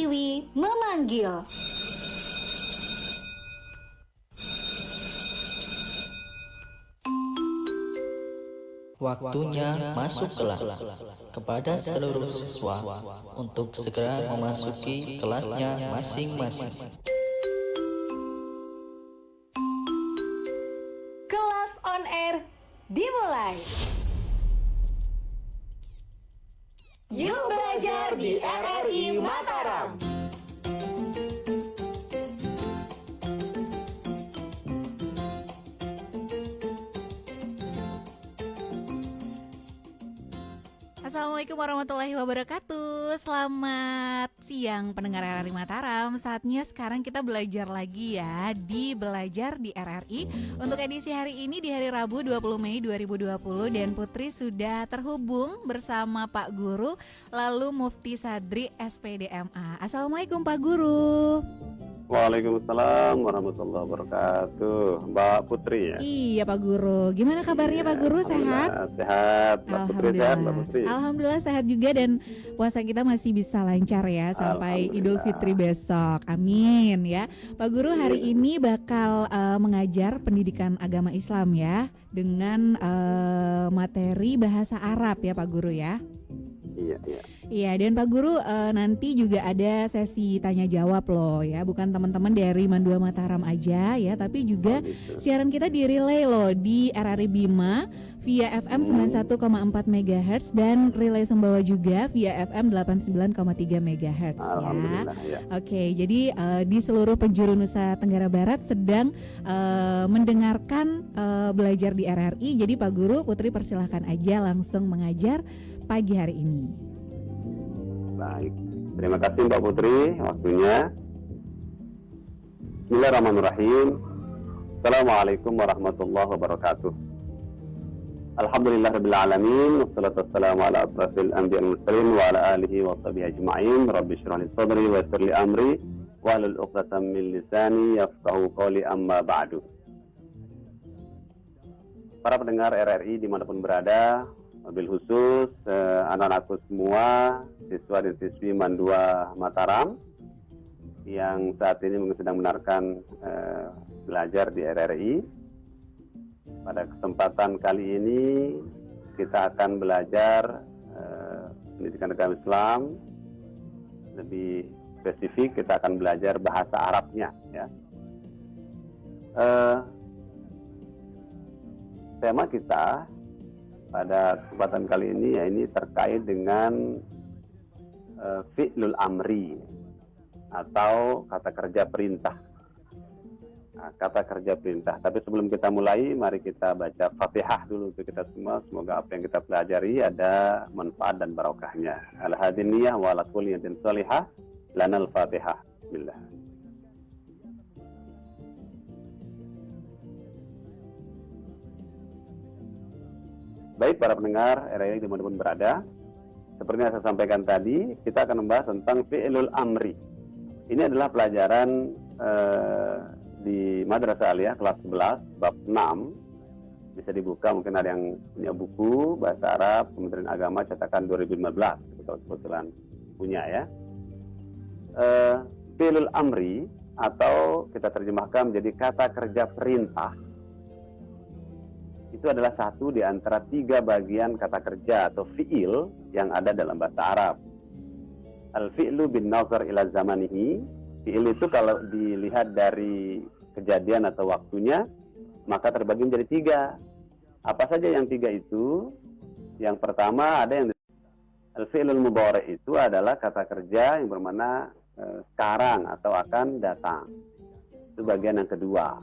Pertiwi memanggil. Waktunya masuk kelas. Kepada seluruh siswa untuk segera memasuki kelasnya masing-masing. Kelas on air dimulai. Yuk belajar di RRI Mataram. Assalamualaikum warahmatullahi wabarakatuh. Selamat siang pendengar RRI Mataram. Saatnya sekarang kita belajar lagi ya di Belajar di RRI. Untuk edisi hari ini di hari Rabu 20 Mei 2020. Dan Putri sudah terhubung bersama Pak Guru, lalu Mufti Sadri SPDMA. Assalamualaikum Pak Guru. Waalaikumsalam warahmatullahi wabarakatuh, Mbak Putri ya. Iya Pak Guru, gimana kabarnya Pak Guru, sehat? Sehat, Mbak Putri sehat, Mbak Putri. Alhamdulillah sehat juga, dan puasa kita masih bisa lancar ya sampai Idul Fitri besok, amin ya. Pak Guru hari ini bakal mengajar pendidikan agama Islam ya, dengan materi bahasa Arab ya Pak Guru ya. Iya. Iya, dan Pak Guru nanti juga ada sesi tanya jawab loh ya, bukan teman-teman dari Mandua Mataram aja ya, tapi juga siaran kita di relay loh di RRI Bima via FM 91,4 MHz dan relay Sumbawa juga via FM 89,3 MHz ya. Oke, jadi di seluruh penjuru Nusa Tenggara Barat sedang mendengarkan belajar di RRI. Jadi Pak Guru, Putri persilahkan aja langsung mengajar pagi hari ini. Baik, terima kasih Mbak Putri waktunya. Bismillahirrahmanirrahim. Assalamualaikum warahmatullahi wabarakatuh. Alhamdulillahirabbil alamin, wassalatu wassalamu ala asrofil anbiya'i wal mursalin wa ala alihi wa sahbihi ajma'in. Rabbi shrah li sadri wa yassir li amri wahlul 'uqdatam min lisani yafqahu qawli, amma ba'du. Para pendengar RRI dimanapun berada, mobil khusus anak-anakku semua, siswa dan siswi Mandua Mataram yang saat ini mungkin sedang mendengarkan belajar di RRI. Pada kesempatan kali ini kita akan belajar pendidikan agama Islam. Lebih spesifik kita akan belajar bahasa Arabnya ya. Tema kita pada kesempatan kali ini ya ini terkait dengan fi'lul amri atau kata kerja perintah. Nah, kata kerja perintah. Tapi sebelum kita mulai, mari kita baca Fatihah dulu untuk kita semua. Semoga apa yang kita pelajari ada manfaat dan barokahnya. Al-hadiniyah wa ala kulli yadin salihah lanal Fatihah. Bismillah. Baik para pendengar RRI dimanapun berada, seperti yang saya sampaikan tadi, kita akan membahas tentang fi'lul amri. Ini adalah pelajaran di Madrasah Aliyah kelas 11 bab 6. Bisa dibuka, mungkin ada yang punya buku bahasa Arab Kementerian Agama cetakan 2015 kebetulan punya ya. Fi'lul amri atau kita terjemahkan menjadi kata kerja perintah. Itu adalah satu di antara 3 bagian kata kerja atau fi'il yang ada dalam bahasa Arab. Al-fi'lu bin nazar ila zamanihi. Fi'il itu kalau dilihat dari kejadian atau waktunya, maka terbagi menjadi 3. Apa saja yang 3 itu? Yang pertama ada yang al-fi'lul mudhari' itu adalah kata kerja yang bermakna sekarang atau akan datang. Itu bagian yang kedua.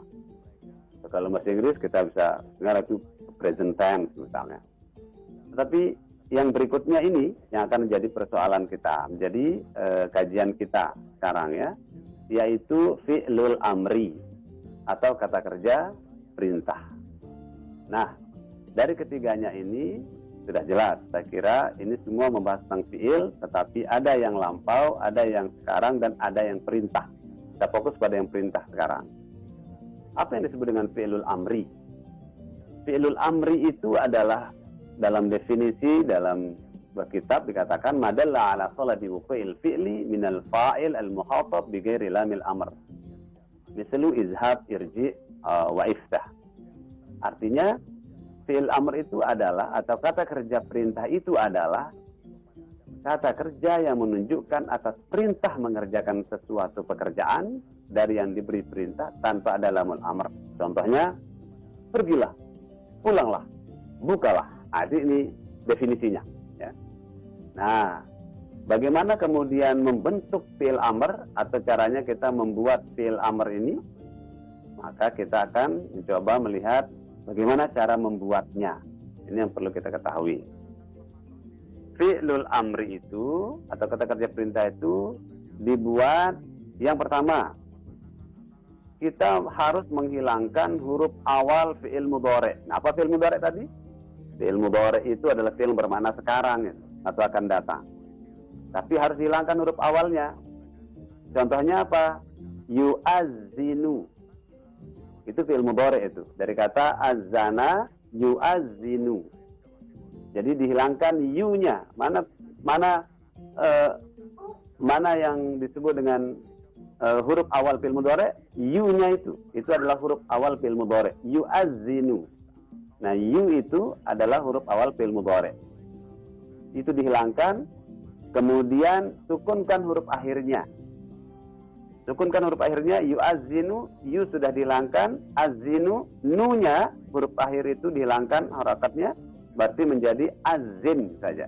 Kalau bahasa Inggris kita bisa dengar itu present tense misalnya. Tetapi yang berikutnya ini yang akan menjadi persoalan kita, menjadi kajian kita sekarang ya, yaitu fi'lul amri atau kata kerja perintah. Nah, dari ketiganya ini sudah jelas. Saya kira ini semua membahas tentang fi'il, tetapi ada yang lampau, ada yang sekarang, dan ada yang perintah. Kita fokus pada yang perintah sekarang. Apa yang disebut dengan fi'lul amri? Fi'lul amri itu adalah dalam definisi dalam sebuah kitab dikatakan madalla ala saladi wuqu'il fi'li minal fa'il al-muhatab bi ghairi lamil amr. Mislu izhab, irji, wa iftah. Artinya fi'il amr itu adalah, atau kata kerja perintah itu adalah kata kerja yang menunjukkan atas perintah mengerjakan sesuatu pekerjaan dari yang diberi perintah tanpa ada lamul amr. Contohnya, pergilah, pulanglah, bukalah. Ini definisinya. Ya. Nah, bagaimana kemudian membentuk fi'il amr atau caranya kita membuat fi'il amr ini? Maka kita akan mencoba melihat bagaimana cara membuatnya. Ini yang perlu kita ketahui. Fi'lul amri itu atau kata kerja perintah itu dibuat, yang pertama kita harus menghilangkan huruf awal fi'il mudhari'. Nah, apa fi'il mudhari' tadi? Fi'il mudhari' itu adalah fi'il bermakna sekarang ya, atau akan datang. Tapi harus hilangkan huruf awalnya. Contohnya apa? Yu'azzinu. Itu fi'il mudhari' itu. Dari kata azana yu'azzinu. Jadi dihilangkan yu-nya. Mana yang disebut dengan huruf awal fi'il mudhari'? Yu-nya itu. Itu adalah huruf awal fi'il mudhari'. Yu'azzinu. Nah, yu itu adalah huruf awal fi'il mudhari'. Itu dihilangkan, kemudian sukunkan huruf akhirnya. Sukunkan huruf akhirnya, yu'azzinu, yu sudah dihilangkan, azzinu, nu-nya, huruf akhir itu dihilangkan harakatnya, berarti menjadi azin saja.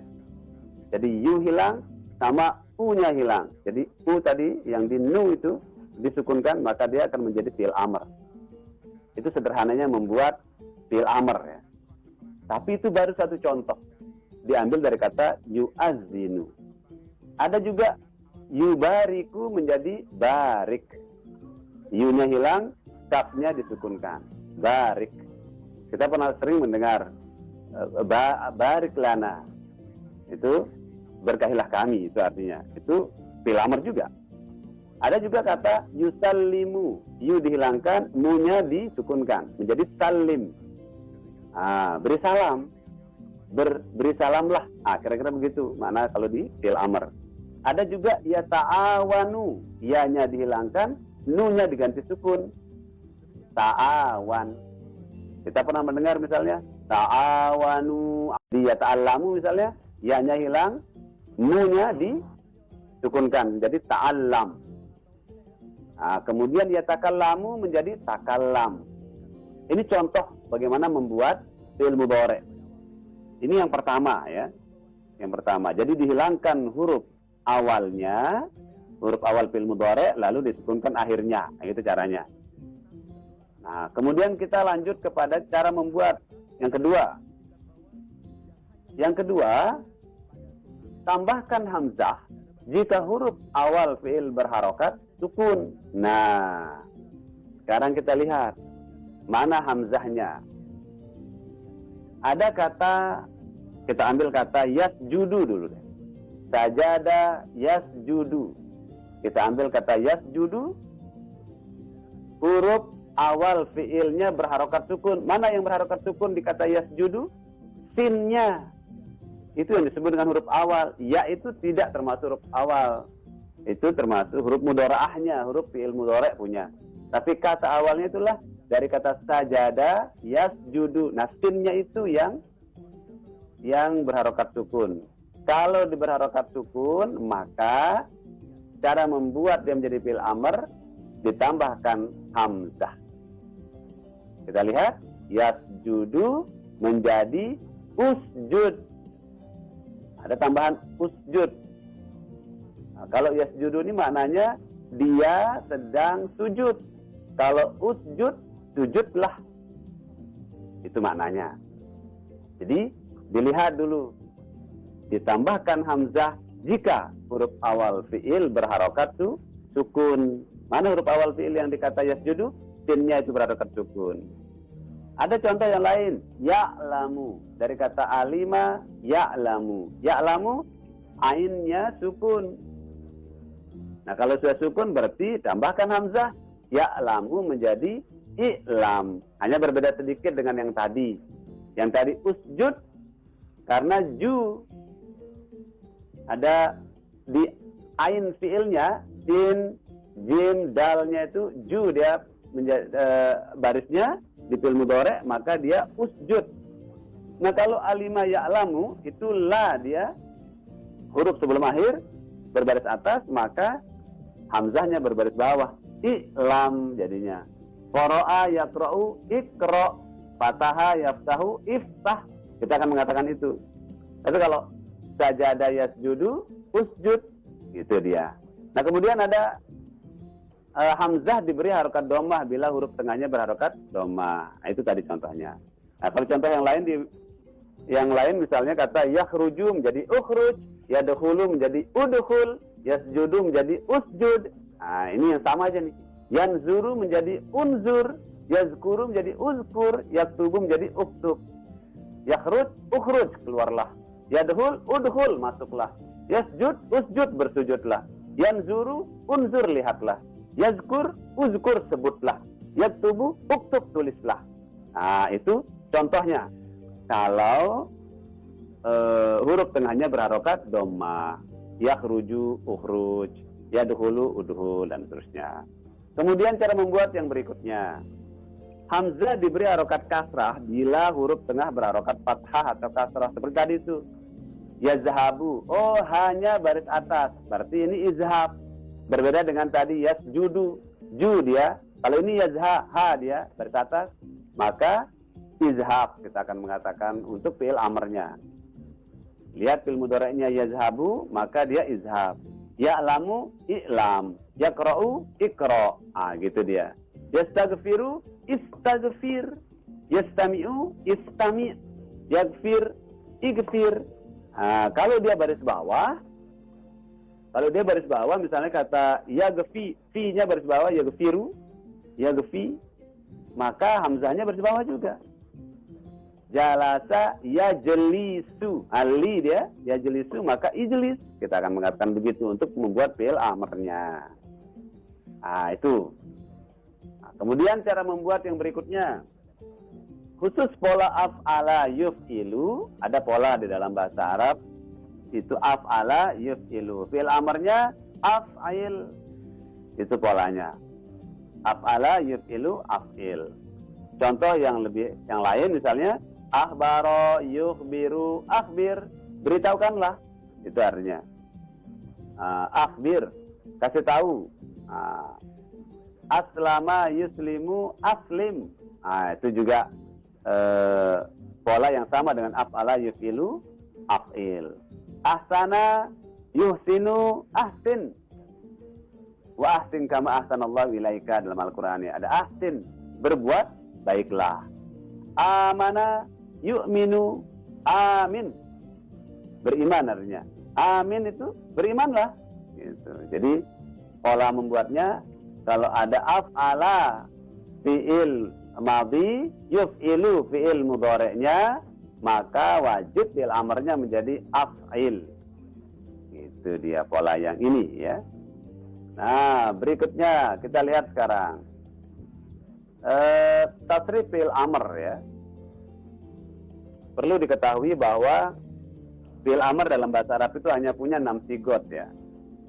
Jadi yu hilang, sama u-nya hilang. Jadi u tadi yang di nu itu disukunkan, maka dia akan menjadi fi'il amr. Itu sederhananya membuat fi'il amr ya. Tapi itu baru satu contoh. Diambil dari kata yu'azzinu. Ada juga yubariku menjadi barik. Yu-nya hilang, kaf-nya disukunkan. Barik. Kita pernah sering mendengar barik lana. Itu berkahilah kami, itu artinya. Itu fi'il amr juga. Ada juga kata yusallimu. Yu dihilangkan, mu-nya disukunkan menjadi salim. Beri salam. Beri salamlah. Kira-kira begitu makna kalau di fi'il amr. Ada juga yata'awanu. Ya-nya dihilangkan, nu-nya diganti sukun. Ta'awan. Kita pernah mendengar misalnya ta'awanu, dia ta'allamu misalnya, ya-nya hilang, nu-nya disukunkan jadi ta'allam. Kemudian ya takallamu menjadi takallam. Ini contoh bagaimana membuat fi'il mudhari'. Ini yang pertama ya. Yang pertama. Jadi dihilangkan huruf awalnya, huruf awal fi'il mudhari', lalu disukunkan akhirnya. Nah, itu caranya. Nah, kemudian kita lanjut kepada cara membuat yang kedua. Yang kedua, tambahkan hamzah jika huruf awal fi'il berharokat sukun. Nah, sekarang kita lihat mana hamzahnya. Ada kata, kita ambil kata yasjudu dulu deh. Sajada yasjudu. Kita ambil kata yasjudu, huruf awal fi'ilnya berharokat sukun. Mana yang berharokat sukun di kata yasjudu? Sinnya. Itu yang disebut dengan huruf awal. Ya itu tidak termasuk huruf awal. Itu termasuk huruf mudhari'ahnya, huruf fi'il mudhari' punya. Tapi kata awalnya itulah dari kata sajada yasjudu. Nah, sinnya itu yang berharokat sukun. Kalau berharokat sukun, maka cara membuat dia menjadi fi'il amr ditambahkan hamzah. Kita lihat, yasjudu menjadi usjud. Ada tambahan usjud. Nah, kalau yasjudu ini maknanya dia sedang sujud. Kalau usjud, sujudlah. Itu maknanya. Jadi, dilihat dulu. Ditambahkan hamzah jika huruf awal fi'il berharokat sukun. Mana huruf awal fi'il yang dikata yasjudu? Sinnya itu berharokat sukun. Ada contoh yang lain, ya'lamu. Dari kata alima, ya'lamu. Ya'lamu, ainnya sukun. Nah, kalau sudah sukun berarti tambahkan hamzah, ya'lamu menjadi i'lam. Hanya berbeda sedikit dengan yang tadi. Yang tadi usjud, karena ju ada di ain fiilnya, sin, jim, dalnya itu ju dia menjadi barisnya di fiil mudhari, maka dia usjud. Nah kalau alima ya'lamu itu la dia huruf sebelum akhir berbaris atas, maka hamzahnya berbaris bawah, i'lam jadinya. Qara'a yaqra'u iqra', fataha yaftahu iftah. Kita akan mengatakan itu. Tapi kalau sajada yasjudu usjud, gitu dia. Nah kemudian ada hamzah diberi harokat dhammah bila huruf tengahnya berharokat dhammah. Nah, itu tadi contohnya. Nah kalau contoh yang lain misalnya kata yakhruju menjadi ukhruj, yadkhulu menjadi udkhul, yasjudu menjadi usjud. Nah ini yang sama aja nih. Yanzuru menjadi unzur, yazkuru menjadi uzkur, yaktubu menjadi uktub. Yakhruj ukhruj, keluarlah. Yadkhul udkhul, masuklah. Yasjud usjud, bersujudlah. Yanzuru unzur, lihatlah. Yazkur uzkur, sebutlah. Yaktubu uktub, tulislah. Nah itu contohnya kalau huruf tengahnya berharokat dhammah. Yakhruju ukhruj, yadkhulu udkhul, dan seterusnya. Kemudian cara membuat yang berikutnya. Hamzah diberi harokat kasrah bila huruf tengah berharokat fathah atau kasrah seperti tadi itu. Yazhabu, oh hanya baris atas, berarti ini izhab. Berbeda dengan tadi yasjudu, ju dia. Kalau ini yazha, ha dia baris atas, maka izhab kita akan mengatakan untuk fi'il amrnya. Lihat fi'il mudhari'nya yazhabu, maka dia izhab. Ya'lamu, i'lam. Yaqra'u, iqra'. Ah, gitu dia. Yastaghfiru, istaghfir. Yastami'u, istami'. Yaghfir, ighfir. Nah, kalau dia baris bawah misalnya kata yaghfi, fi-nya baris bawah, yaghfiru, yaghfi, maka hamzahnya baris bawah juga. Jalasa yajlisu, ali dia yajlisu, maka ijlis. Kita akan mengatakan begitu untuk membuat fi'il amrnya. Nah, itu. Nah, kemudian cara membuat yang berikutnya. Khusus pola af'ala yuf'ilu, ada pola di dalam bahasa Arab, itu af'ala yuf'ilu. Fi'il amrnya af'il, itu polanya. Af'ala yuf'ilu af'il. Contoh yang lain misalnya akhbaro yukhbiru akhbir, beritahukanlah, itu artinya. Akhbir, kasih tahu. Aslama yuslimu aslim. Itu juga pola yang sama dengan af'ala yuf'ilu af'il. Ahsana yuhsinu ahsin. Wa ahsin kama ahsanallahu ilaika, dalam Al-Qur'an ya. Ada ahsin, berbuat baiklah. Amana yu'minu amin, beriman artinya. Amin itu berimanlah gitu. Jadi pola membuatnya kalau ada af'ala fi'il madhi yuf'ilu fi'il mudhari'nya, maka wajib fi'il amrnya menjadi af'il. Itu dia pola yang ini ya. Nah, berikutnya kita lihat sekarang tasrif fi'il amr ya. Perlu diketahui bahwa fi'il amr dalam bahasa Arab itu hanya punya 6 sigot ya.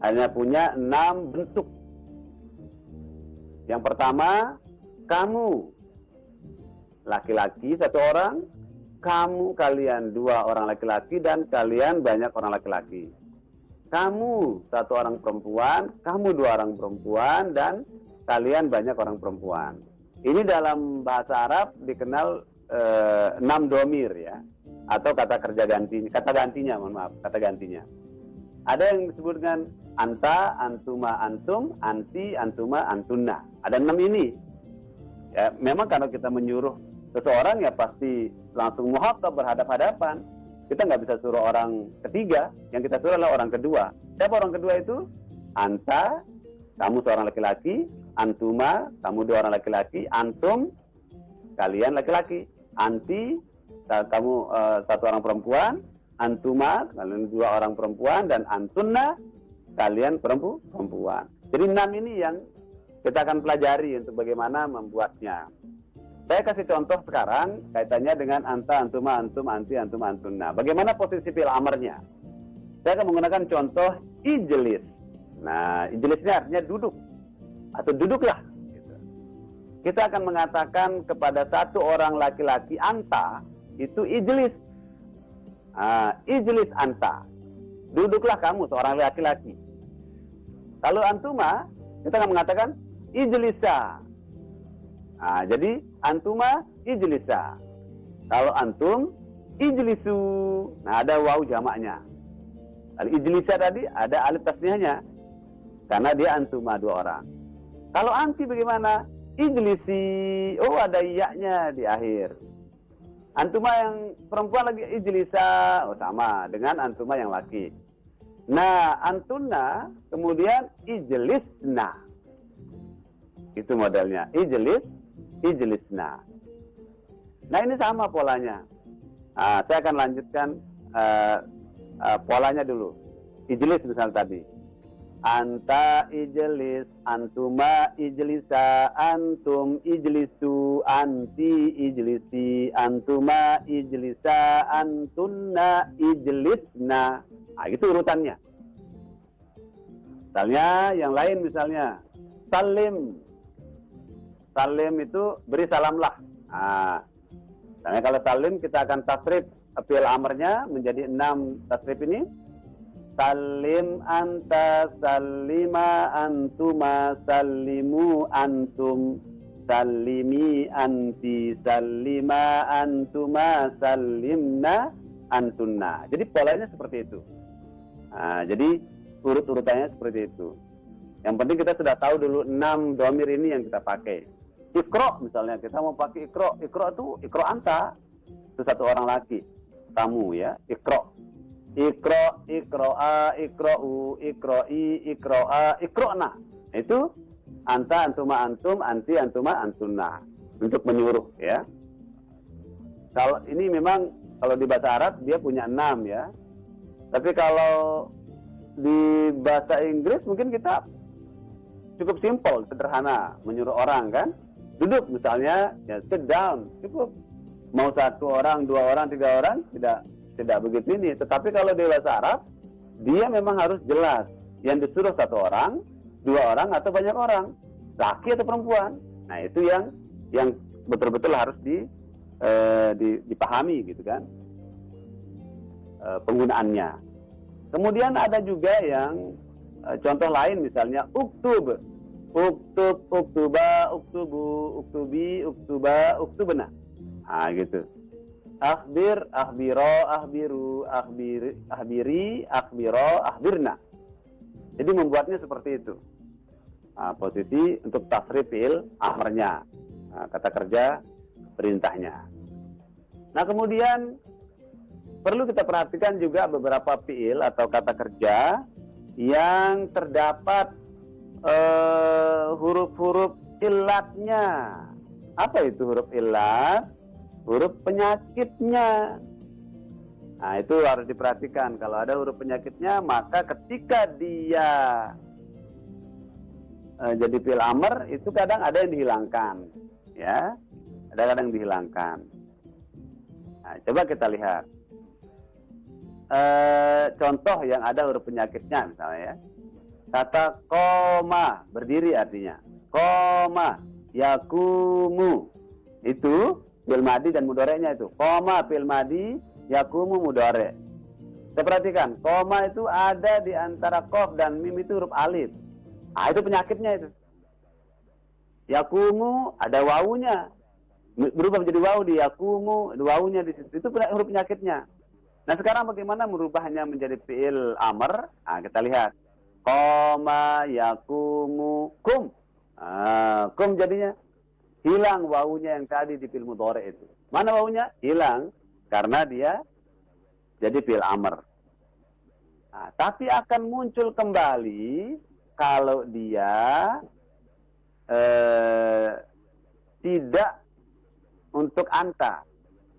Hanya punya 6 bentuk. Yang pertama, kamu laki-laki 1 orang, kamu kalian 2 orang laki-laki, dan kalian banyak orang laki-laki. Kamu 1 orang perempuan, kamu 2 orang perempuan, dan kalian banyak orang perempuan. Ini dalam bahasa Arab dikenal 6 domir ya, atau kata gantinya. Ada yang disebut dengan anta, antuma, antum, anti, antuma, antunna. Ada 6 ini. Ya, memang kalau kita menyuruh seseorang ya pasti langsung muhatab, berhadap-hadapan. Kita nggak bisa suruh orang ketiga, yang kita suruh adalah orang kedua. Siapa orang kedua itu? Anta, kamu seorang laki-laki. Antuma, kamu 2 orang laki-laki. Antum, kalian laki-laki. Anti, kamu 1 orang perempuan. Antuma, kalian 2 orang perempuan. Dan antunna, kalian perempuan. Jadi 6 ini yang kita akan pelajari untuk bagaimana membuatnya. Saya kasih contoh sekarang kaitannya dengan anta, antuma, antum, anti, antum, antunna. Bagaimana posisi fi'il amrnya? Saya akan menggunakan contoh ijlis. Nah, ijlis ini artinya duduk atau duduklah. Gitu. Kita akan mengatakan kepada satu orang laki-laki, anta, itu ijlis. Ijlis anta. Duduklah kamu, seorang laki-laki. Kalau antuma, kita akan mengatakan ijlisa. Jadi antuma ijlisa. Kalau antum ijlisu. Nah, ada waw jamaknya. Kalau ijlisa tadi ada alif tasnihahnya. Karena dia antuma, dua orang. Kalau anti bagaimana? Ijlisi. Oh, ada iya-nya di akhir. Antuma yang perempuan lagi ijlisa. Oh, sama dengan antuma yang laki. Nah, antunna kemudian ijlisna. Itu modelnya. Ijlisna. Nah, ini sama polanya. Saya akan lanjutkan polanya dulu. Ijlis misal tadi. Anta ijlis, antuma ijlisa, antum ijlisu, anti ijlisi, antuma ijlisa, antunna ijlisna. Itu urutannya. Misalnya yang lain misalnya salim. Salim itu beri salamlah. Misalnya kalau salim kita akan tasrif fi'il amrnya menjadi 6 tasrif ini. Salim anta, salima antuma, salimu antum, salimi anti, salima antuma, salimna antunna. Jadi polanya seperti itu. Jadi urut-urutannya seperti itu. Yang penting kita sudah tahu dulu 6 dhamir ini yang kita pakai. Iqra misalnya, kita mau pakai iqra. Iqra itu iqra anta. Itu satu orang laki. Kamu ya, iqra. Iqra, iqra'a, iqra'u, iqra'i, iqra'a, iqra'na. Itu anta, antuma, antum, anti, antuma, antunna. Untuk menyuruh ya. Kalau ini memang kalau di bahasa Arab dia punya 6 ya. Tapi kalau di bahasa Inggris mungkin kita cukup simpel, sederhana, menyuruh orang kan. Duduk misalnya, ya sit down, cukup. Mau 1 orang, 2 orang, 3 orang, tidak begitu ini. Tetapi kalau di bahasa Arab, dia memang harus jelas. Yang disuruh 1 orang, 2 orang, atau banyak orang. Laki atau perempuan. Nah, itu yang betul-betul harus dipahami gitu kan. Penggunaannya. Kemudian ada juga yang contoh lain misalnya uktub. Uktub, uktuba, uktubu, uktubi, uktuba, uktubna. Gitu. Akhbir, akhbiro, akhbiru, akhbiri, akhbiro, akhbirna. Jadi membuatnya seperti itu. Posisi untuk tasrif fi'il amrnya. Kata kerja perintahnya. Nah, kemudian perlu kita perhatikan juga beberapa fi'il atau kata kerja yang terdapat huruf-huruf illatnya. Apa itu huruf illat? Huruf penyakitnya. Nah, itu harus diperhatikan. Kalau ada huruf penyakitnya, maka ketika dia jadi fi'il amr, itu kadang ada yang dihilangkan. Ya, ada kadang dihilangkan. Nah, coba kita lihat. Contoh yang ada huruf penyakitnya misalnya ya. Kata koma, berdiri artinya. Koma, yakumu. Itu fi'il madi dan mudhoreknya itu. Koma fi'il madi, yakumu mudhorek. Kita perhatikan, koma itu ada di antara qaf dan mim itu huruf alif. Itu penyakitnya itu. Yakumu ada wawunya. Berubah menjadi wawu di yakumu, ada wawunya di situ. Itu huruf penyakitnya. Nah, sekarang bagaimana merubahnya menjadi fi'il amr? Kita lihat. Qoma yakumu kum. Kum jadinya hilang wawunya yang tadi di fi'il mudhari itu. Mana wawunya? Hilang karena dia jadi fi'il amr. Tapi akan muncul kembali kalau dia tidak untuk anta.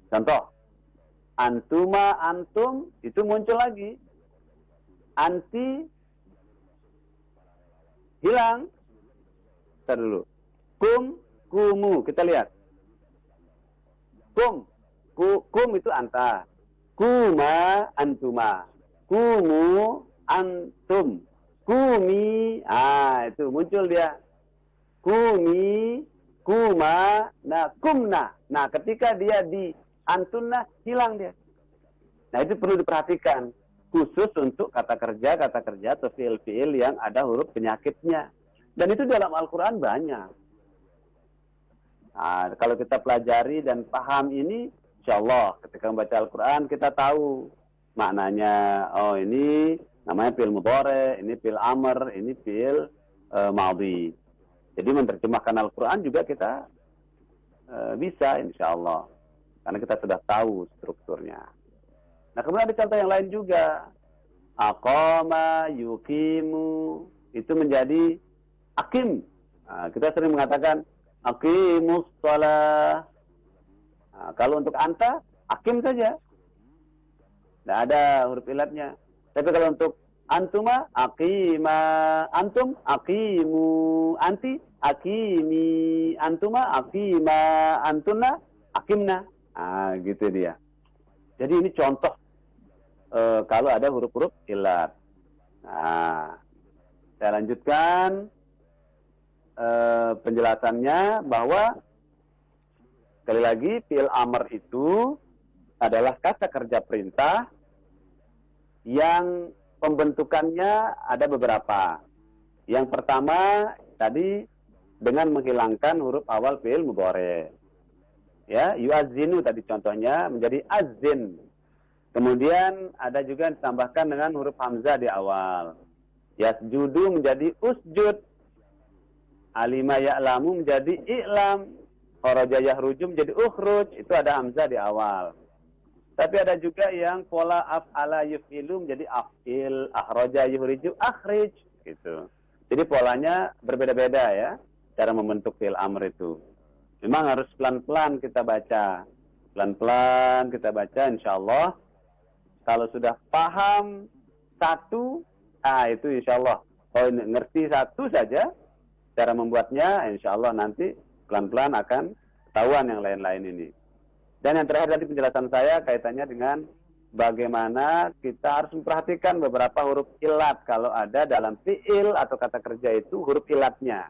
Contoh, antuma, antum, itu muncul lagi. Anti, hilang. Kita dulu. Kum, kumu. Kita lihat. Kum. Kum itu anta. Kuma, antuma. kumu, antum. Kumi, itu muncul dia. Kumi, kuma, nah kumna. Nah, ketika dia di antunna, hilang dia. Nah, itu perlu diperhatikan. Khusus untuk kata kerja atau fiil-fiil yang ada huruf penyakitnya. Dan itu dalam Al-Quran banyak. Nah, kalau kita pelajari dan paham ini, insya Allah ketika membaca Al-Quran kita tahu maknanya. Oh, ini namanya fiil mudhari, ini fiil amr, ini fiil madhi. Jadi menerjemahkan Al-Quran juga kita bisa insya Allah. Karena kita sudah tahu strukturnya. Nah, kemudian ada contoh yang lain juga. Aqama, yuqimu, itu menjadi akim. Nah, kita sering mengatakan aqimus shalah. Nah, kalau untuk anta, akim saja. Tidak ada huruf ilatnya. Tapi kalau untuk antuma, aqima, antum, aqimu, anti, aqimi, antuma, aqima, antuna, aqimna. Ah, gitu dia. Jadi ini contoh kalau ada huruf-huruf ilat. Nah, saya lanjutkan penjelasannya bahwa sekali lagi fi'il amr itu adalah kata kerja perintah yang pembentukannya ada beberapa. Yang pertama tadi dengan menghilangkan huruf awal fi'il mudhari. Ya, yu'azzinu tadi contohnya menjadi azzin. Kemudian ada juga yang ditambahkan dengan huruf hamzah di awal. Yasjudu menjadi usjud. Alima ya'lamu menjadi i'lam. Kharaja yahruju menjadi ukhruj. Itu ada hamzah di awal. Tapi ada juga yang pola af'ala yuf'ilu menjadi af'il. Akhraja yuhriju akhrij. Gitu. Jadi polanya berbeda-beda ya. Cara membentuk fi'il amr itu. Memang harus pelan-pelan kita baca. Pelan-pelan kita baca insya Allah. Kalau sudah paham satu, itu insya Allah. Kalau ngerti satu saja, cara membuatnya insya Allah nanti pelan-pelan akan ketahuan yang lain-lain ini. Dan yang terakhir tadi penjelasan saya kaitannya dengan bagaimana kita harus memperhatikan beberapa huruf ilat. Kalau ada dalam fi'il atau kata kerja itu huruf ilatnya.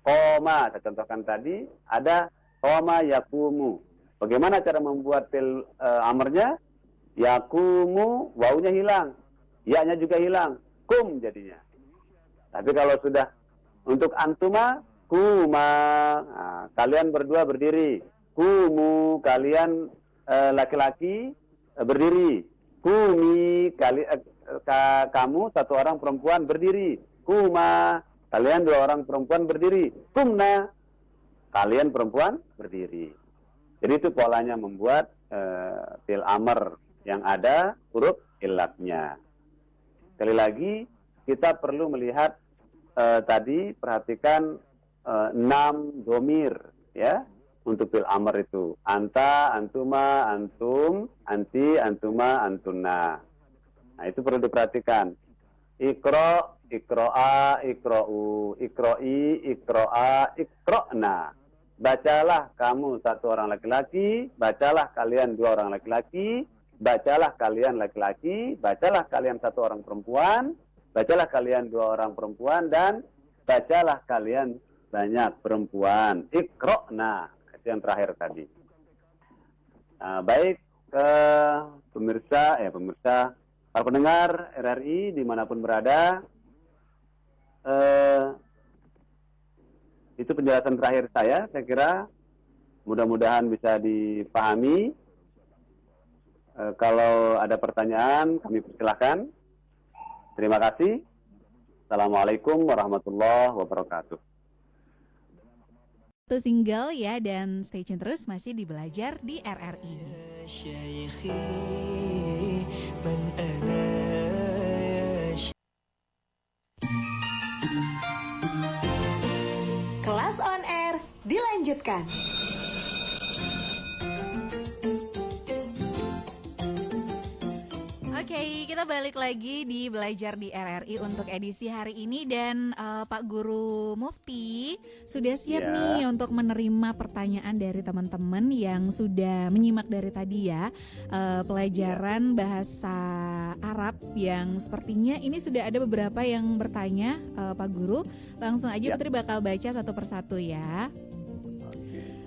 Koma, saya contohkan tadi, ada koma yakumu. Bagaimana cara membuat fi'il amrnya? Yakumu, wawunya hilang. Ya-nya juga hilang. Kum jadinya. Tapi kalau sudah untuk antuma, kuma. Nah, kalian berdua berdiri. Kumu, kalian laki-laki berdiri. Kumi, kamu satu orang perempuan berdiri. Kuma, kalian dua orang perempuan berdiri. Kumna, kalian perempuan berdiri. Jadi itu polanya membuat fi'il amr yang ada huruf ilatnya. Sekali lagi kita perlu melihat tadi perhatikan 6 domir ya untuk fi'il amr itu. Anta, antuma, antum, anti, antuma, antuna. Nah, itu perlu diperhatikan. Iqra, iqra'a, iqra'u, iqra'i, iqra'a, iqra'na. Bacalah kamu satu orang laki-laki, bacalah kalian dua orang laki-laki, bacalah kalian laki-laki, bacalah kalian satu orang perempuan, bacalah kalian dua orang perempuan, dan bacalah kalian banyak perempuan. Iqra'na, itu yang terakhir tadi. Nah, baik pemirsa, para pendengar RRI dimanapun berada, itu penjelasan terakhir saya kira mudah-mudahan bisa dipahami. Kalau ada pertanyaan kami persilahkan. Terima kasih. Assalamualaikum warahmatullahi wabarakatuh. Itu single ya, dan stay tune terus masih di Belajar di RRI. Kelas on air dilanjutkan. Oke, kita balik lagi di Belajar di RRI untuk edisi hari ini dan Pak Guru Mufti sudah siap nih untuk menerima pertanyaan dari teman-teman yang sudah menyimak dari tadi ya pelajaran bahasa Arab yang sepertinya ini sudah ada beberapa yang bertanya Pak Guru. Langsung aja Putri bakal baca satu persatu ya.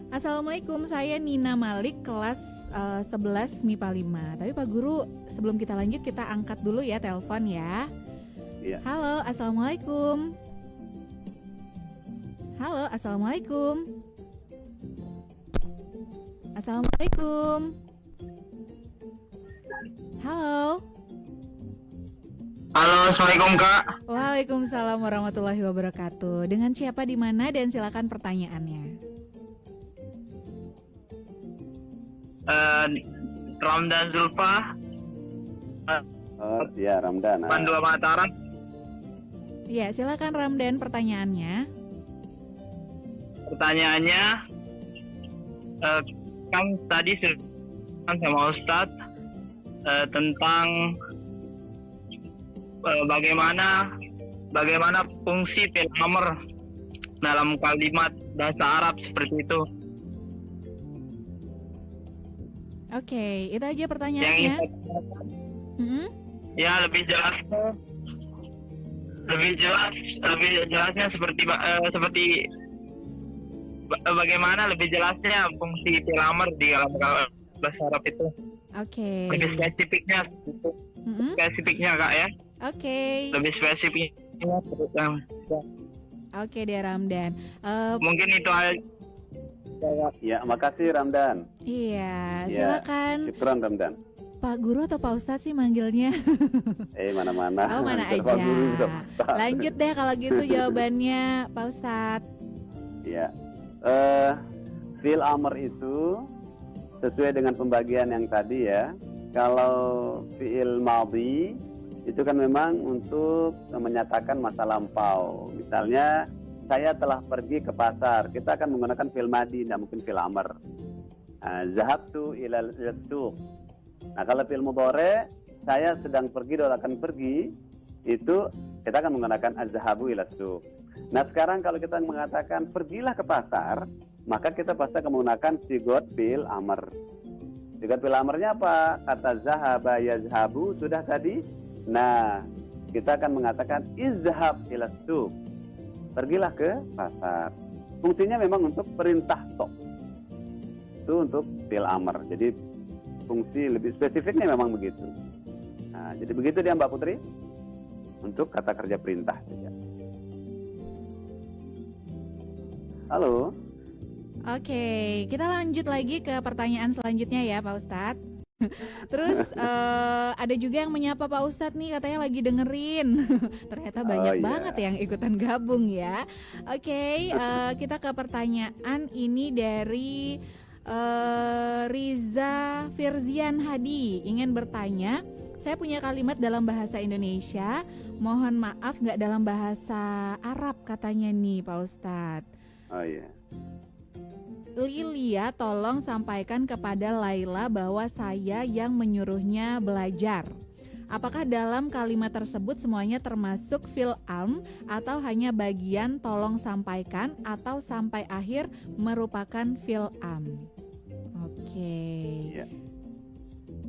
Assalamualaikum, saya Nina Malik kelas 11 MIPA 5. Tapi Pak Guru, sebelum kita lanjut kita angkat dulu ya telepon ya. Iya. Halo, Assalamualaikum. Halo, Assalamualaikum. Assalamualaikum. Halo. Halo, Assalamualaikum Kak. Waalaikumsalam warahmatullahi wabarakatuh. Dengan siapa di mana dan silakan pertanyaannya. Ramdan Zulfa. Ya Ramdan. Mandua Mataram. Ya, silakan Ramdan pertanyaannya. Pertanyaannya, kan tadi sudah sama Ustadz tentang bagaimana fungsi fi'il amr dalam kalimat bahasa Arab seperti itu. Oke, itu aja pertanyaannya. Ya, lebih jelasnya seperti bagaimana lebih jelasnya fungsi fi'il amr di dalam bahasa Arab itu. Oke. Lebih spesifiknya, spesifiknya Kak ya. Oke. Lebih spesifiknya. Oke deh Ramdan. Mungkin itu aja. Ya, makasih Ramdan. Iya, silakan. Syukran Ramdan. Pak Guru atau Pak Ustadz sih manggilnya? Mana-mana. Oh, mana aja. Lanjut deh kalau gitu jawabannya Pak Ustadz. Iya. Fi'il amr itu sesuai dengan pembagian yang tadi ya. Kalau fi'il madhi itu kan memang untuk menyatakan masa lampau. Misalnya saya telah pergi ke pasar, kita akan menggunakan fi'il madhi, tidak mungkin fi'il amr. Zahabtu ilal suq. Nah, kalau fi'il mudhari, saya sedang pergi atau akan pergi, itu kita akan menggunakan az-zahabu ila suq. Nah, sekarang kalau kita mengatakan pergilah ke pasar, maka kita pasti akan menggunakan sigot fi'il amr. Sigot fi'il amrnya apa? Kata zahaba yazhabu sudah tadi. Nah, kita akan mengatakan izhab ila suq. Pergilah ke pasar. Fungsinya memang untuk perintah tok. Itu untuk fi'il amr. Jadi fungsi lebih spesifiknya memang begitu. Nah, jadi begitu dia Mbak Putri. Untuk kata kerja perintah saja. Halo. Oke, kita lanjut lagi ke pertanyaan selanjutnya ya Pak Ustadz. Terus ada juga yang menyapa Pak Ustadz nih, katanya lagi dengerin. Ternyata banyak banget yang ikutan gabung ya. Oke, kita ke pertanyaan ini dari Riza Firzian Hadi. Ingin bertanya, saya punya kalimat dalam bahasa Indonesia, mohon maaf nggak dalam bahasa Arab katanya nih Pak Ustadz. Oh iya. Lilia tolong sampaikan kepada Laila bahwa saya yang menyuruhnya belajar. Apakah dalam kalimat tersebut semuanya termasuk fi'il amr atau hanya bagian tolong sampaikan atau sampai akhir merupakan fi'il amr? Oke. Ya.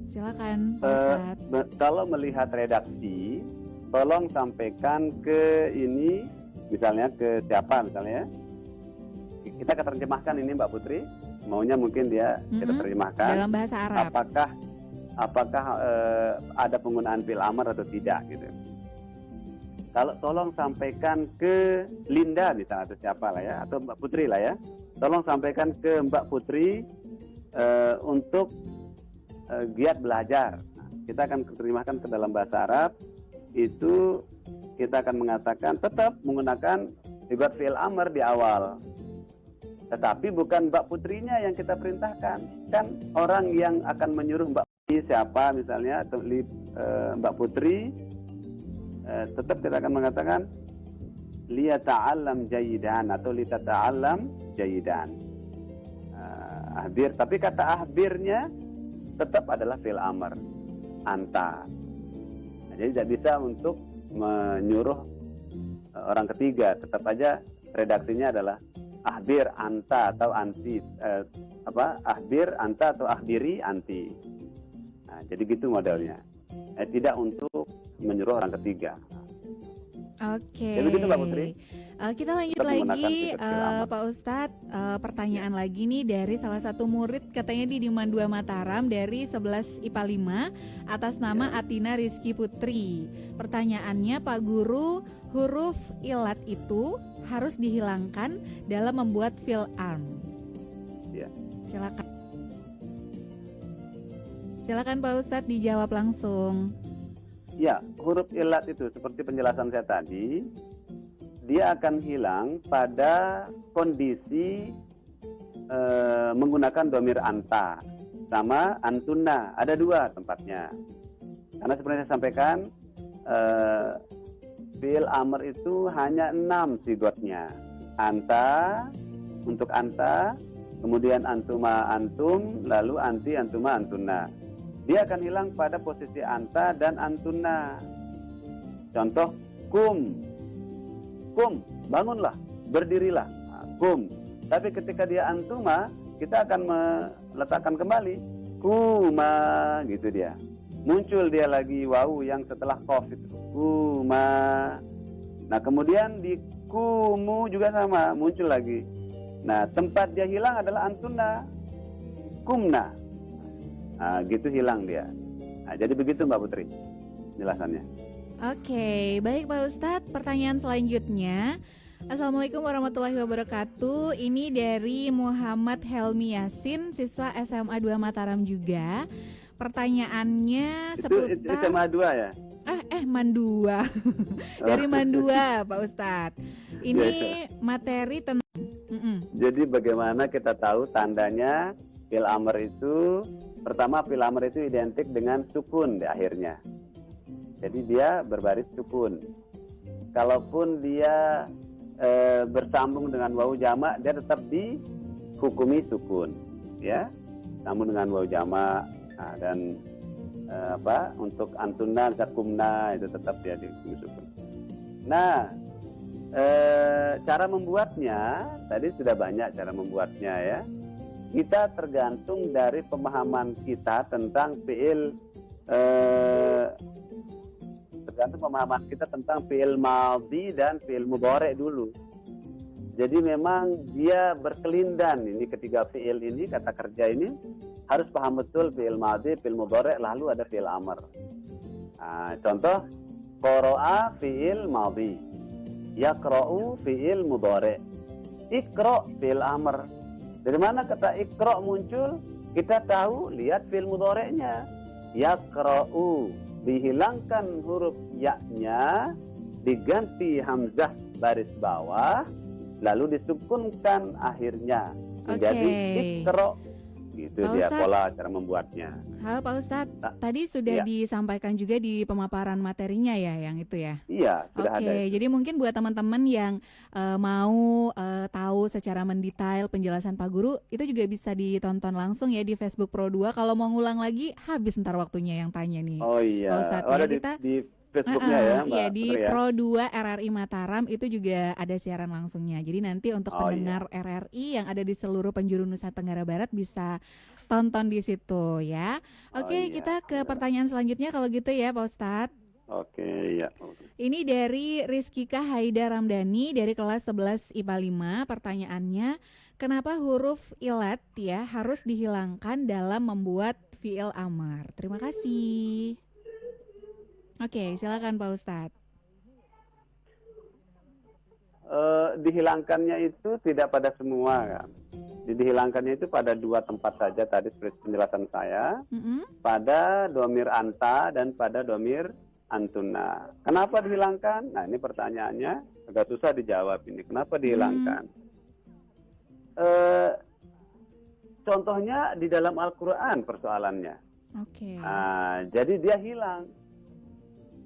Silakan Ustaz. Kalau melihat redaksi, tolong sampaikan ke ini, misalnya ke siapa misalnya. Kita akan terjemahkan ini Mbak Putri, maunya mungkin dia kita terjemahkan dalam bahasa Arab. Apakah ada penggunaan fi'il amr atau tidak gitu. Kalau tolong sampaikan ke Linda misalnya atau siapa lah ya, atau Mbak Putri lah ya. Tolong sampaikan ke Mbak Putri untuk giat belajar. Nah, kita akan terjemahkan ke dalam bahasa Arab. Itu kita akan mengatakan tetap menggunakan juga fi'il amr di awal. Tetapi bukan Mbak Putrinya yang kita perintahkan. Kan orang yang akan menyuruh Mbak Putri siapa misalnya, atau Mbak Putri, tetap kita akan mengatakan liyata'allam jayidan atau litata'allam jayidan. Ahbir, tapi kata ahbirnya tetap adalah fi'il amr. Anta. Jadi tidak bisa untuk menyuruh orang ketiga, tetap aja redaksinya adalah ahbir anta atau anti, ahbir anta atau ahbiri anti. Nah, jadi gitu modelnya. Tidak untuk menyuruh orang ketiga. Oke. Jadi begitu Mbak Putri. Kita lanjut Tetap menggunakan lagi, sikat fi'il amr. Pak Ustadz. Pertanyaan lagi nih dari salah satu murid katanya di Diman 2 Mataram dari 11 IPA 5 atas nama Atina Rizky Putri. Pertanyaannya, Pak Guru, huruf ilat itu harus dihilangkan dalam membuat fi'il amr. Ya. Silakan Pak Ustadz dijawab langsung. Ya, huruf ilat itu seperti penjelasan saya tadi, dia akan hilang pada kondisi menggunakan domir anta sama antuna. Ada dua tempatnya. Karena seperti saya sampaikan, fi'il amr itu hanya 6 sigotnya. Anta untuk anta, kemudian antuma antum, lalu anti antuma antuna. Dia akan hilang pada posisi anta dan antuna. Contoh, kum, bangunlah, berdirilah, kum. Tapi ketika dia antuma, kita akan meletakkan kembali, kuma, gitu dia. Muncul dia lagi wawu yang setelah qaf itu, kuma. Nah kemudian di kumu juga sama, muncul lagi. Nah tempat dia hilang adalah antuna, kumna. Nah, gitu hilang dia. Nah, jadi begitu Mbak Putri penjelasannya. Oke, baik Pak Ustadz. Pertanyaan selanjutnya. Assalamualaikum warahmatullahi wabarakatuh. Ini dari Muhammad Helmi Yasin, siswa SMA 2 Mataram juga. Pertanyaannya seputar Itu SMA 2 ya? Mandua. Dari Mandua Pak Ustadz. Ini materi tentang Jadi bagaimana kita tahu tandanya fi'il amr itu? Pertama, fi'il amr itu identik dengan sukun di akhirnya. Jadi dia berbaris sukun. Kalaupun dia bersambung dengan wawu jamak, dia tetap dihukumi sukun, ya. Sambung dengan wawu jamak, dan untuk antuna, kumna itu tetap dia dihukumi sukun. Nah, cara membuatnya tadi sudah banyak cara membuatnya ya. Kita tergantung dari pemahaman kita tentang fi'il, tergantung pemahaman kita tentang fi'il madhi dan fi'il mudhari' dulu. Jadi memang dia berkelindan ini ketiga fi'il ini, kata kerja ini harus paham betul fi'il madhi, fi'il mudhari', lalu ada fi'il amr. Nah, contoh, qara'a fi'il madhi, yaqra'u fi'il mudhari', iqra' fi'il amr. Dari mana kata iqra' muncul? Kita tahu, lihat fi'il mudhari'nya. Yaqra'u, dihilangkan huruf ya-nya, diganti hamzah baris bawah, lalu disukunkan akhirnya menjadi iqra'. Gitu Pak dia Ustadz, pola cara membuatnya. halo Pak Ustadz, tadi sudah disampaikan juga di pemaparan materinya ya, yang itu ya? Iya, sudah ada. Oke, jadi mungkin buat teman-teman yang mau tahu secara mendetail penjelasan Pak Guru, itu juga bisa ditonton langsung ya di Facebook Pro 2. Kalau mau ngulang lagi, habis ntar waktunya yang tanya nih. Oh iya, Pak Ustadz, ada ya, kita di Facebooknya ya Mbak Iya, di Putri ya? Pro 2 RRI Mataram itu juga ada siaran langsungnya. Jadi nanti untuk pendengar RRI yang ada di seluruh penjuru Nusa Tenggara Barat bisa tonton di situ ya. Oke, kita ke pertanyaan selanjutnya kalau gitu ya Pak Ustadz. Oke, ya. Ini dari Rizkika Haida Ramdhani dari kelas 11 IPA 5. Pertanyaannya, kenapa huruf ilat ya harus dihilangkan dalam membuat fi'il amr? Terima kasih. Oke, silakan Pak Ustadz. Dihilangkannya itu tidak pada semua kan. Dihilangkannya itu pada dua tempat saja tadi seperti penjelasan saya. Pada domir anta dan pada domir antuna. Kenapa dihilangkan? Nah ini pertanyaannya agak susah dijawab ini. Kenapa dihilangkan? Contohnya di dalam Al-Quran persoalannya. Jadi dia hilang.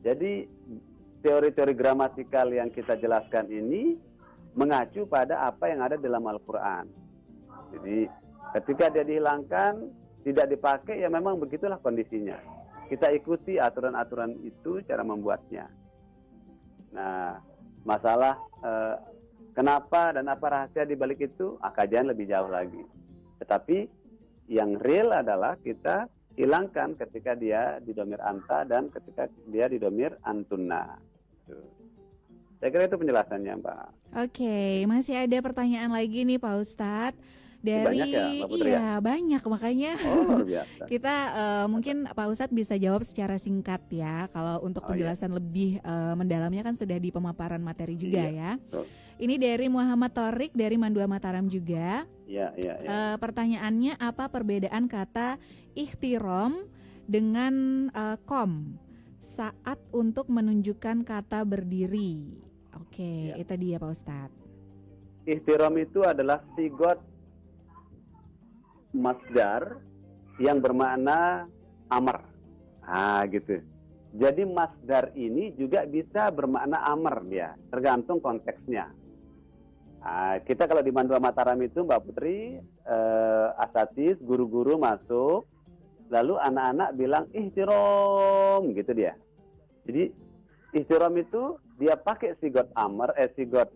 Jadi teori-teori gramatikal yang kita jelaskan ini mengacu pada apa yang ada dalam Al-Quran. Jadi ketika dia dihilangkan, tidak dipakai, ya memang begitulah kondisinya. kita ikuti aturan-aturan itu cara membuatnya. Nah, masalah kenapa dan apa rahasia di balik itu, kajian lebih jauh lagi. Tetapi yang real adalah kita hilangkan ketika dia didomir anta dan ketika dia didomir antunna. Saya kira itu penjelasannya, Mbak. Oke, masih ada pertanyaan lagi nih Pak Ustadz dari Banyak ya, Mbak Putri, iya banyak makanya Oh, luar biasa. kita mungkin Pak Ustadz bisa jawab secara singkat ya. Kalau untuk Oh, penjelasan lebih mendalamnya kan sudah di pemaparan materi juga Iya, ya. betul. Ini dari Muhammad Torik dari Mandua Mataram juga. Iya, iya, iya. Pertanyaannya, apa perbedaan kata ikhtirom dengan kom saat untuk menunjukkan kata berdiri? Oke, Ya. itu dia Pak Ustadz. Ihtiram itu adalah sigot masdar yang bermakna amr. Gitu. Jadi masdar ini juga bisa bermakna amr dia, tergantung konteksnya. Kita kalau di Mandua Mataram itu Mbak Putri, asatis, guru-guru masuk, lalu anak-anak bilang ihtiram gitu dia. Jadi ihtiram itu dia pakai sigot amr, sigot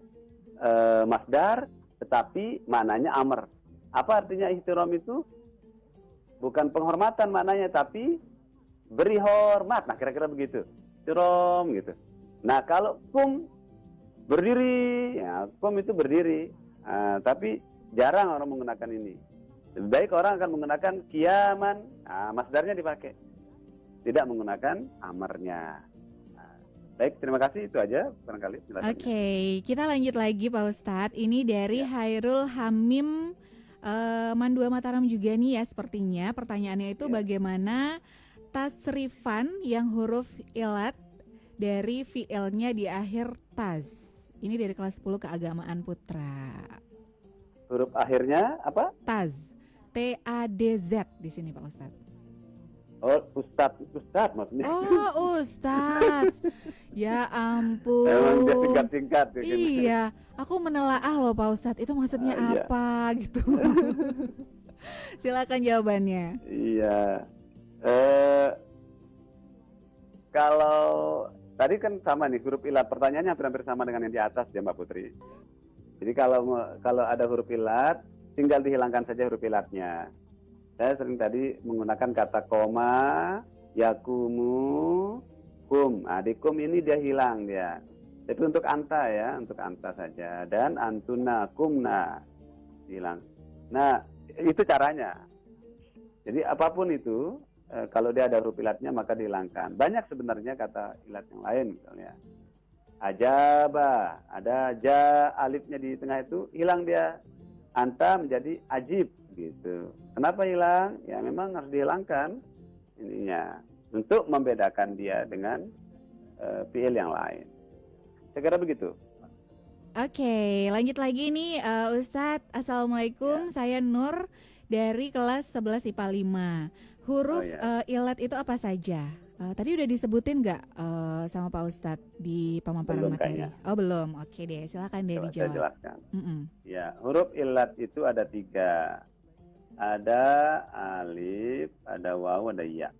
masdar, tetapi maknanya amr. Apa artinya ihtiram itu? Bukan penghormatan maknanya, tapi beri hormat. Nah, kira-kira begitu. Ihtiram gitu. Nah, kalau kum berdiri, ya, kum itu berdiri. Tapi jarang orang menggunakan ini. Lebih baik orang akan menggunakan kiaman. Masdarnya dipakai. Tidak menggunakan amarnya. Baik, terima kasih. Itu aja barangkali penjelasannya. Oke, kita lanjut lagi Pak Ustadz. Ini dari Hairul Hamim Mandua Mataram juga nih ya sepertinya. Pertanyaannya itu bagaimana tasrifan yang huruf ilat dari fiilnya di akhir taz. Ini dari kelas 10 keagamaan putra. Huruf akhirnya apa? Taz. T-A-D-Z di sini Pak Ustadz. Oh, Ustadz maksudnya. Oh, Ustadz. Ya ampun. Emang dia tingkat-tingkat. Iya, aku menelaah loh Pak Ustadz. Itu maksudnya Iya. apa gitu. Silakan jawabannya. Iya. Kalau tadi kan sama nih huruf ilat, pertanyaannya hampir sama dengan yang di atas ya Mbak Putri. Jadi kalau ada huruf ilat, tinggal dihilangkan saja huruf ilatnya. Saya sering tadi menggunakan kata koma, yakumu, kum. Di kum ini dia hilang dia. Tapi untuk anta ya, untuk anta saja. Dan antuna, kumna, hilang. Nah, itu caranya. Jadi apapun itu, kalau dia ada huruf ilatnya maka dihilangkan. Banyak sebenarnya kata ilat yang lain misalnya. Ajaba, ada ja alifnya di tengah itu, hilang dia. Anta menjadi ajib gitu. Kenapa hilang? Ya memang harus dihilangkan ininya untuk membedakan dia dengan fiil yang lain. Saya kira begitu. Oke, lanjut lagi nih Ustadz. Assalamualaikum, saya Nur dari kelas 11 IPA 5. Huruf ilat itu apa saja? Tadi udah disebutin nggak sama Pak Ustadz di pemaparan Belum, materi? kayaknya. Oh belum, oke deh, silakan deh Coba saya dijawab. jelaskan. Mm-mm. Ya, huruf ilat itu ada 3. Ada alif, ada waw, ada ya.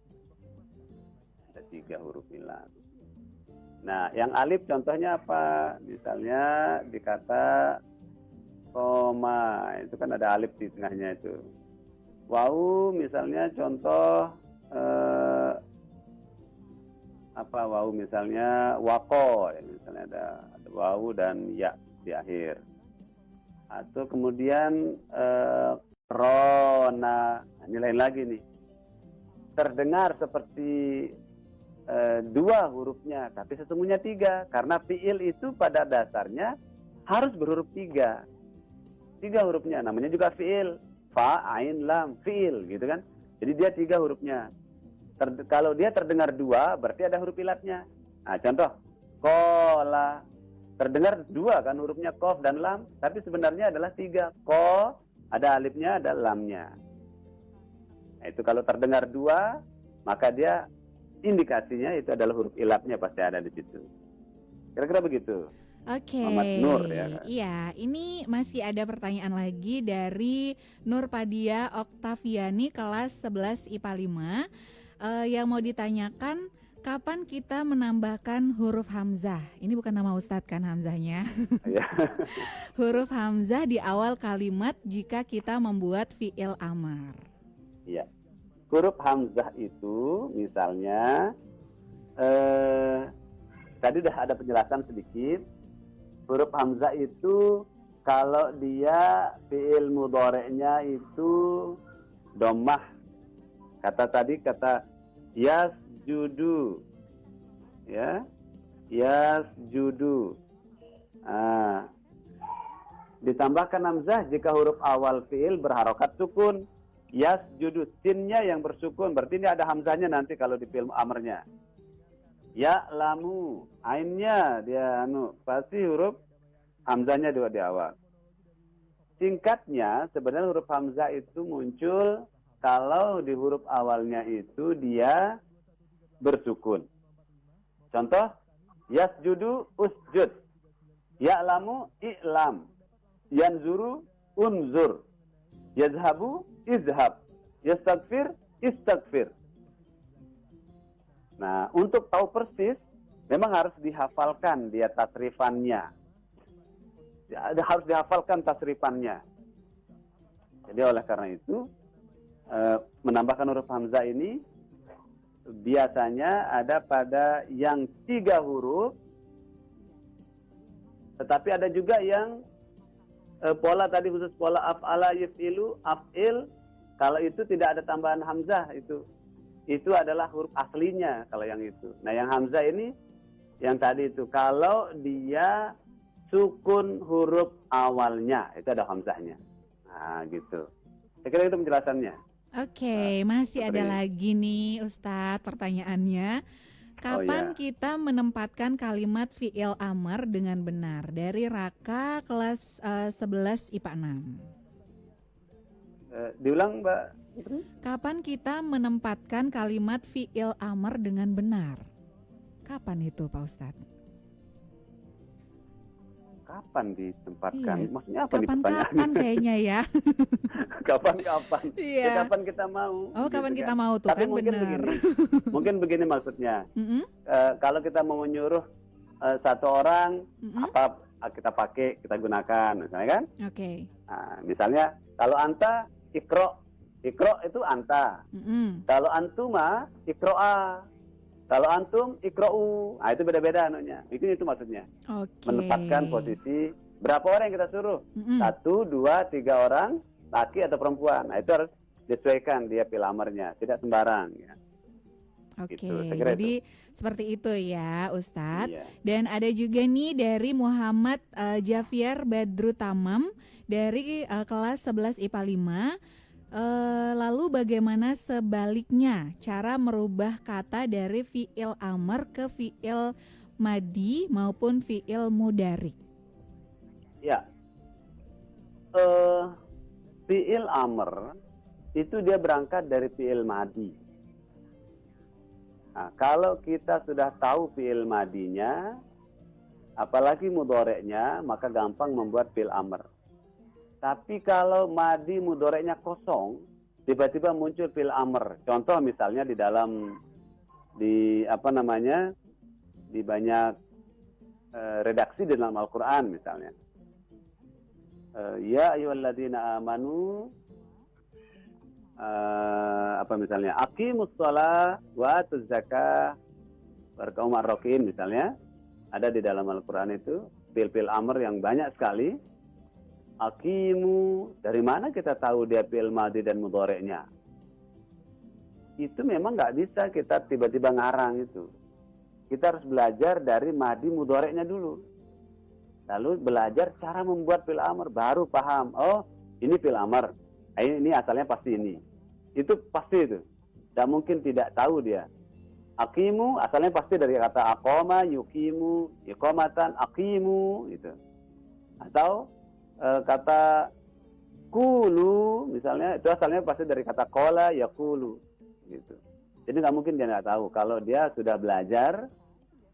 Ada 3 huruf ilat. Nah, yang alif contohnya apa? Misalnya di kata koma, itu kan ada alif di tengahnya itu. Waw misalnya contoh waw misalnya wako, misalnya ada waw dan ya di akhir. Atau kemudian rona, ini lain lagi nih. Terdengar seperti 2 hurufnya, tapi sesungguhnya 3. Karena fiil itu pada dasarnya harus berhuruf 3. 3 hurufnya, namanya juga fiil. Fa, ain, lam, fiil gitu kan. Jadi dia 3 hurufnya. Kalau dia terdengar 2, berarti ada huruf ilatnya. Nah, contoh, kola. Terdengar 2 kan hurufnya kof dan lam, tapi sebenarnya adalah 3. Ko, ada alifnya, ada lamnya. Nah, itu kalau terdengar 2, maka dia indikasinya itu adalah huruf ilatnya pasti ada di situ. Kira-kira begitu. Oke, Muhammad Nur ya. Iya, ini masih ada pertanyaan lagi dari Nur Padia Oktaviani kelas 11 IPA 5. Yang mau ditanyakan, kapan kita menambahkan huruf hamzah? Ini bukan nama Ustadz kan hamzahnya? Ya. Huruf hamzah di awal kalimat jika kita membuat fi'il amar. Iya. Huruf hamzah itu misalnya tadi udah ada penjelasan sedikit. Huruf hamzah itu kalau dia fi'il mudhari'nya itu dhammah. Kata yasjudu. Ya. Yasjudu. Ditambahkan hamzah jika huruf awal fi'il berharokat sukun. Yasjudu, sinnya yang bersukun, berarti ini ada hamzahnya nanti kalau di fi'il amarnya. Ya'lamu, ainnya dia pasti huruf hamzahnya juga di awal. Singkatnya sebenarnya huruf hamzah itu muncul kalau di huruf awalnya itu dia bersukun. Contoh, yasjudu usjud, ya'lamu i'lam, yanzuru unzur, yazhabu izhab, yastaghfir istaghfir. Nah, untuk tahu persis memang harus dihafalkan dia tasrifannya. Harus dihafalkan tasrifannya. Jadi oleh karena itu menambahkan huruf hamzah ini biasanya ada pada yang 3 huruf, tetapi ada juga yang pola tadi khusus pola af'ala yuf'ilu af'il, kalau itu tidak ada tambahan hamzah, itu adalah huruf aslinya kalau yang itu. Nah yang hamzah ini yang tadi itu kalau dia sukun huruf awalnya itu ada hamzahnya. Nah gitu. Saya kira itu penjelasannya. Oke, masih ada lagi nih Ustadz pertanyaannya. Kapan kita menempatkan kalimat fi'il amar dengan benar? Dari Raka kelas 11 IPA 6. Diulang Mbak. Kapan kita menempatkan kalimat fi'il amar dengan benar? Kapan itu Pak Ustadz? Kapan ditempatkan? Iya. Maksudnya apa nih Kapan-kapan pertanyaannya? kayaknya ya. Kapan-kapan. Iya. Ya, kapan kita mau. Oh, kapan gitu kita kan. mau tuh Tapi kan benar. Mungkin begini maksudnya. Mm-mm. Kalau kita mau menyuruh satu orang apa kita pakai, kita gunakan, misalnya kan? Oke. Nah, misalnya kalau anta ikro itu anta. Kalau antuma ikroa. Kalau antum ikro'u. Nah itu beda-beda anunya. Itu maksudnya. Oke. Menempatkan posisi berapa orang yang kita suruh? 1, 2, 3 orang, laki atau perempuan. Nah itu harus disesuaikan dia fi'il amarnya, tidak sembarang ya. Oke, Gitu, jadi seperti itu ya Ustadz. Iya. Dan ada juga nih dari Muhammad Javier Badru Tamam dari kelas 11 IPA 5. Lalu bagaimana sebaliknya cara merubah kata dari fi'il amar ke fi'il madi maupun fi'il mudhari? Ya. Fi'il amr itu dia berangkat dari fi'il madi. Nah, kalau kita sudah tahu fi'il madinya, apalagi mudhoreknya, maka gampang membuat fi'il amr. Tapi kalau madi mudhoreknya kosong, tiba-tiba muncul fi'il amr. Contoh misalnya di banyak redaksi di dalam Al-Qur'an misalnya. Ya ayyuhalladzina amanu misalnya aqimus shalah wa atuz zakah warka'u ma'ar-raki'in misalnya. Ada di dalam Al-Qur'an itu fi'il amr yang banyak sekali. Aqimu, dari mana kita tahu dia fi'il madi dan mudhoreknya? Itu memang nggak bisa kita tiba-tiba ngarang itu. Kita harus belajar dari madi mudhoreknya dulu. Lalu belajar cara membuat fi'il amr, baru paham. Oh, ini fi'il amr. Ini asalnya pasti ini. Itu pasti itu. Tidak mungkin tidak tahu dia. Aqimu asalnya pasti dari kata aqama, yuqimu, iqamatan, aqimu gitu. Atau kata kulu misalnya itu asalnya pasti dari kata kola yaqulu gitu. Jadi nggak mungkin dia nggak tahu kalau dia sudah belajar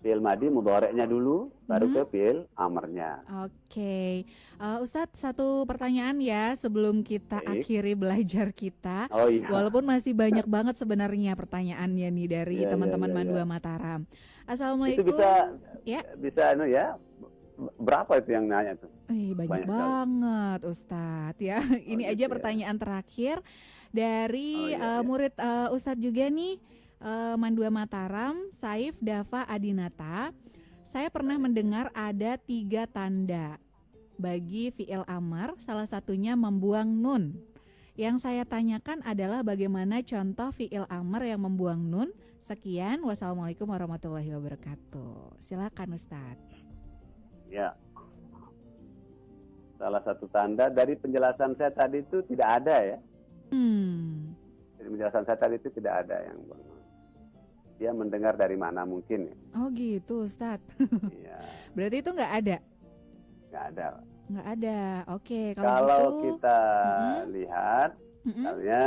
fi'il madi mudhari'nya dulu, baru ke fi'il amarnya. Oke, Ustadz, satu pertanyaan ya sebelum kita Baik. akhiri belajar kita. Oh iya. Walaupun masih banyak banget sebenarnya pertanyaannya nih dari Iya, teman-teman iya, iya, Mandua iya. Mataram. Itu Assalamualaikum. bisa Ya. ya. Berapa itu yang nanya tuh? Banyak Banyak sekali. banget Ustadz ya. Ini aja gitu ya. pertanyaan terakhir dari Oh, iya. murid Ustadz juga nih, Mandua Mataram, Saif Dava Adinata. Saya pernah mendengar ada 3 tanda bagi fi'il amar, salah satunya membuang nun. Yang saya tanyakan adalah bagaimana contoh fi'il amar yang membuang nun. Sekian, wassalamualaikum warahmatullahi wabarakatuh. Silakan Ustadz. Ya. Salah satu tanda dari penjelasan saya tadi itu tidak ada ya. Dari penjelasan saya tadi itu tidak ada yang dia mendengar dari mana mungkin ya. Oh gitu Ustadz. Iya, Berarti itu nggak ada? nggak ada. Nggak ada. Oke, Kalau gitu. kita Mm-mm. lihat, Mm-mm. misalnya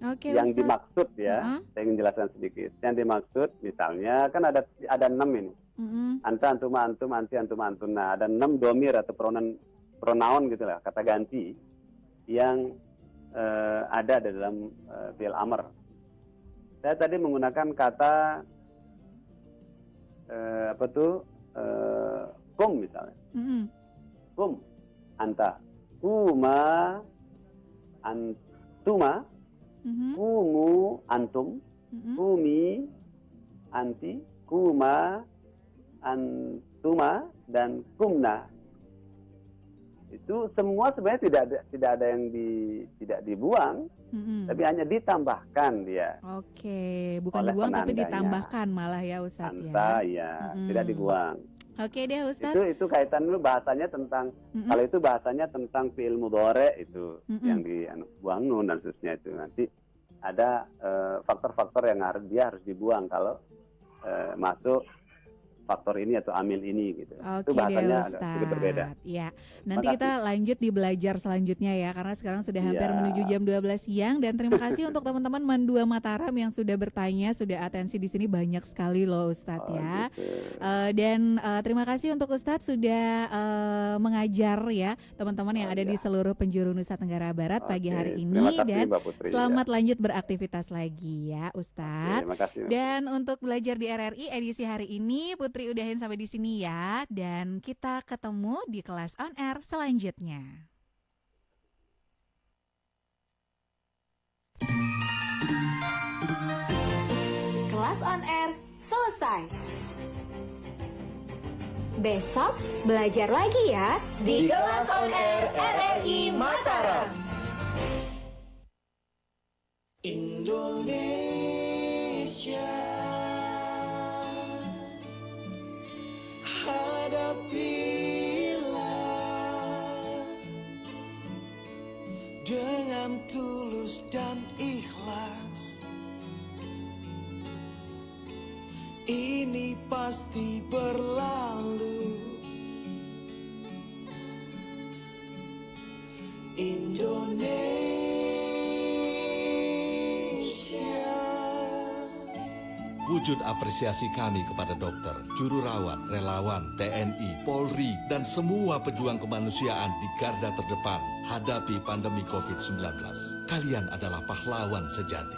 Oke yang Ustadz. dimaksud ya, Uh-huh. saya ingin jelaskan sedikit. Yang dimaksud misalnya kan ada 6 ini. Mm-mm. Anta, antuma, antum, anti, antum, antun. Nah, ada 6 domir atau pronoun gitu lah, kata ganti yang ada di dalam fi'il amr. Saya tadi menggunakan kata kum misalnya. Mm-mm. Kum, anta, kuma, antuma, Mhm. kumu, antum, Mhm. kumi, anti, kuma, antuma, dan kumna. Itu semua sebenarnya tidak ada yang tidak dibuang, Mhm. tapi hanya ditambahkan dia. Oke, bukan oleh dibuang tapi penandanya. ditambahkan malah ya Ustadz Anta, ya. ya, Mm-mm. tidak dibuang. Oke deh Ustadz. Itu kaitan dulu bahasanya tentang Mm-mm. kalau itu bahasanya tentang fi'il mudhari itu Mm-mm. yang dibuang nun dan seterusnya itu nanti ada faktor-faktor yang harus dibuang kalau masuk faktor ini atau amil ini gitu. Oke Itu deh bahasanya agak sedikit berbeda. Ustadz. Ya, nanti Makasih. kita lanjut di belajar selanjutnya ya, karena sekarang sudah hampir Iya. menuju jam 12 siang. Dan terima kasih untuk teman-teman Mandua Mataram yang sudah bertanya, sudah atensi di sini banyak sekali loh Ustadz ya. Gitu. Dan terima kasih untuk Ustadz sudah mengajar ya teman-teman yang Oh, ada di iya. seluruh penjuru Nusa Tenggara Barat pagi Oke, hari terima ini. kasih, Dan Mbak Putri, selamat lanjut beraktivitas lagi ya ya. Ustadz. Terima kasih. Dan untuk belajar di RRI edisi hari ini Putri udahin sampai di sini ya. Dan kita ketemu di kelas on air selanjutnya. Kelas on air selesai. Besok belajar lagi ya di Kelas On Air RRI Mataram. Indonesia, hadapilah dengan tulus dan ikhlas. Ini pasti berlalu. Indonesia. Wujud apresiasi kami kepada dokter, juru rawat, relawan, TNI, Polri, dan semua pejuang kemanusiaan di garda terdepan hadapi pandemi COVID-19. Kalian adalah pahlawan sejati.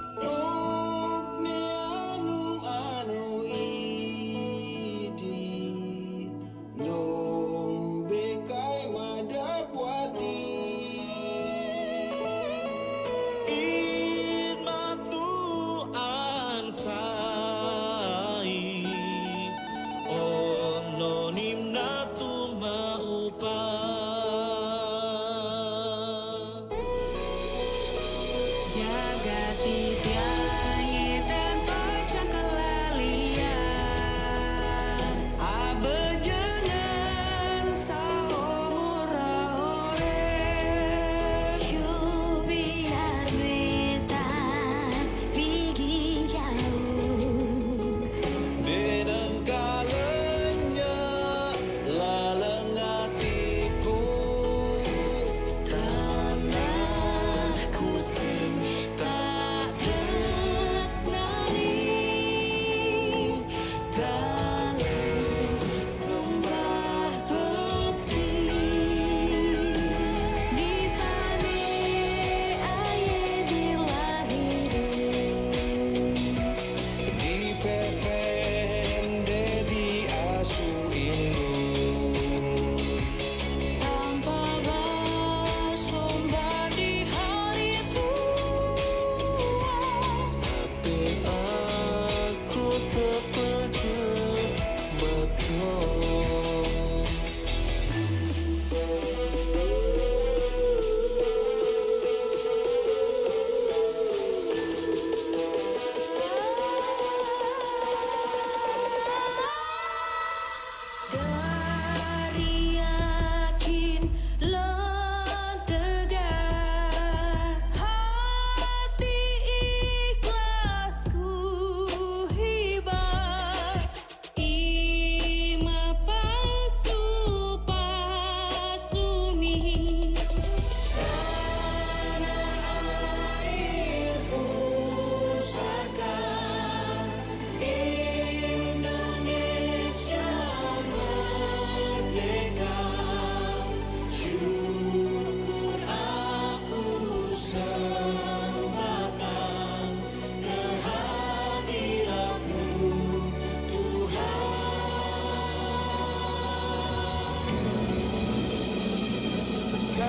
Jaga tiada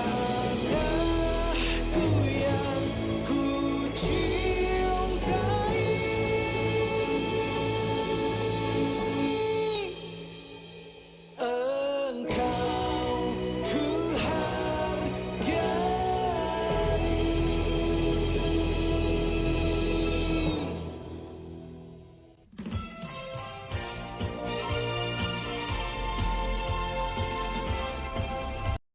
cinta.